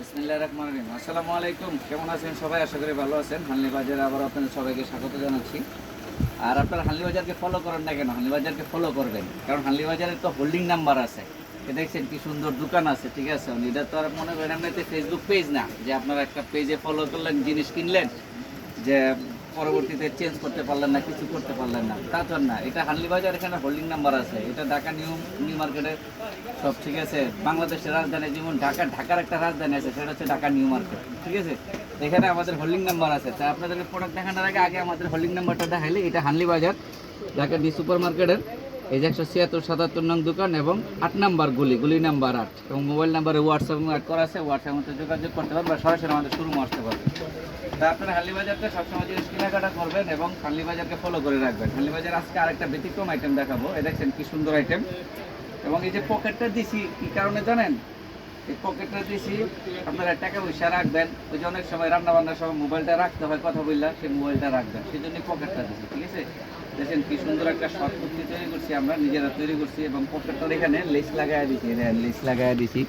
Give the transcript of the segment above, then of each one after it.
বিসমিল্লাহির রহমানির রহিম। আসসালামু আলাইকুম, কেমন আছেন সবাই? আশা করি ভালো আছেন। হানলি বাজারে আবার আপনাদের সবাইকে স্বাগত জানাচ্ছি। আর আপনারা হানলি বাজারকে ফলো করেন না কেন? হানলি বাজারকে ফলো করবেন, কারণ হানলি বাজারের তো হোল্ডিং নাম্বার আছে। দেখছেন কি সুন্দর দোকান আছে, ঠিক আছে। এটা তো আর মনে করেন এমনিতে ফেসবুক পেজ না যে আপনারা একটা পেজে ফলো করলেন, জিনিস কিনলেন, যে পরবর্তীতে চেঞ্জ করতে পারলেন না, কিছু করতে পারলেন না, তা তো না। এটা হানলি বাজার, এখানে হোল্ডিং নাম্বার আছে। এটা ঢাকা নিউ মার্কেটের সব, ঠিক আছে। বাংলাদেশের রাজধানী যেমন ঢাকার একটা রাজধানী আছে, সেটা হচ্ছে ঢাকা নিউ মার্কেট, ঠিক আছে। এখানে আমাদের হোল্ডিং নাম্বার আছে। তাই আপনাদেরকে প্রোডাক্ট দেখানোর আগে আমাদের হোল্ডিং নাম্বারটা দেখাইলে, এটা হানলি বাজার ঢাকা ডি সুপার মার্কেটের এই যে 176-77 নং দোকান এবং 8 নাম্বার গুলি নাম্বার 8, এবং মোবাইল নাম্বারে হোয়াটসঅ্যাপ অ্যাড করা আছে। হোয়াটসঅ্যাপের মধ্যে যোগাযোগ করতে পারবেন বা সরাসরি আমাদের শোরুমে আসতে পারবেন। তা আপনারা হানলি বাজারকে সবসময় জিনিস কেনাকাটা করবেন এবং হানলি বাজারকে ফলো করে রাখবেন। হানলি বাজার আজকে আরেকটা ব্যতিক্রম আইটেম দেখাবো। এই দেখছেন কি সুন্দর আইটেম। এবং এই যে পকেটটা দিছি কি কারণে জানেন? এই পকেটটা দিছি আপনারা টাকা পয়সা রাখবেন। ওই যে অনেক সময় রান্না বান্নার সময় মোবাইলটা রাখতে হয়, কথা বললাম, সেই মোবাইলটা রাখবেন, সেই জন্য পকেটটা দিছি, ঠিক আছে। দেখেন কি সুন্দর একটা শর্ট কুর্তি তৈরি করছি, আমরা নিজেরা তৈরি করছি। এবং পকেটটার এখানে লেস লাগাই দিছি, লেস লাগাই দিছি।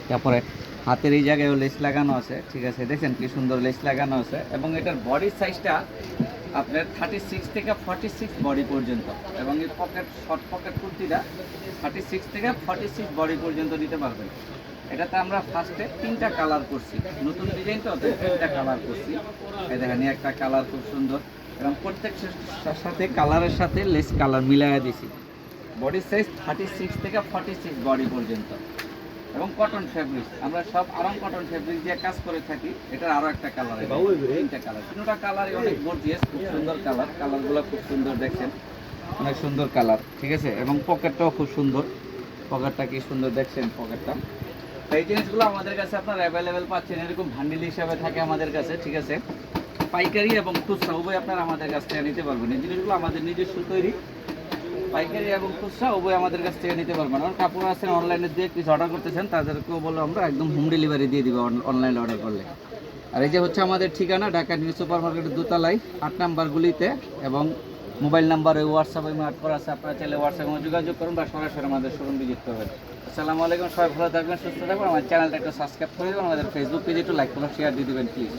তারপরে হাতের এই জায়গায়ও লেস লাগানো আছে, ঠিক আছে। দেখেন কি সুন্দর লেস লাগানো আছে। এবং এটার বডির সাইজটা আপনার 36 থেকে 46 বডি পর্যন্ত। এবং এই শর্ট পকেট কুর্তিটা 36 থেকে 46 বডি পর্যন্ত দিতে পারবেন। এটাতে আমরা ফার্স্টে 3টা কালার করছি, নতুন ডিজাইন তো 3টা কালার করছি। এই দেখেন একটা কালার খুব সুন্দর, এবং প্রত্যেকটার সাথে কালারের সাথে লেস কালার মিলাইয়া দিছি। বডি সাইজ 36 থেকে 46 বডি পর্যন্ত। এবং কটন ফেব্রিক, আমরা সব আরাম কটন ফেব্রিক দিয়ে কাজ করে থাকি। এটার আরো একটা কালার, 3টা কালার, 3টা কালারই অনেক গর্জিয়াস, খুব সুন্দর কালার। কালারগুলো খুব সুন্দর, দেখছেন অনেক সুন্দর কালার, ঠিক আছে। এবং পকেটটাও খুব সুন্দর, পকেটটা কি সুন্দর দেখছেন পকেটটা। এই জিনিসগুলো আমাদের কাছে আপনারা অ্যাভেলেবেল পাচ্ছেন, এরকম ভান্ডিল হিসাবে থাকে আমাদের কাছে, ঠিক আছে। পাইকারি এবং খুচরা উভয় আপনারা আমাদের কাছ থেকে নিতে পারবেন। এই জিনিসগুলো আমাদের নিজস্ব তৈরি, পাইকারি এবং খুচরা উভয় আমাদের কাছ থেকে নিতে পারবেন। আর কাপড় আছেন অনলাইনে দিয়ে কিছু অর্ডার করতেছেন, তাদেরকেও বলো আমরা একদম হোম ডেলিভারি দিয়ে দিব অনলাইনে অর্ডার করলে। আর এই যে হচ্ছে আমাদের ঠিকানা, ঢাকা নিউ সুপার মার্কেটের দোতলায় 8 নাম্বার গুলিতে। এবং মোবাইল নাম্বারে হোয়াটসঅ্যাপে অ্যাড করা আছে, আপনারা চাইলে হোয়াটসঅ্যাপে যোগাযোগ করুন বা সরাসরি আমাদের শোরুম ভিজিট করবেন। আসসালামু আলাইকুম, সবাই ভালো থাকবেন, সুস্থ থাকবেন। আমার চ্যানেলটা একটু সাবস্ক্রাইব করে দেবেন, আমাদের ফেসবুক পেজে একটু লাইক করে শেয়ার দিয়ে দেবেন প্লিজ।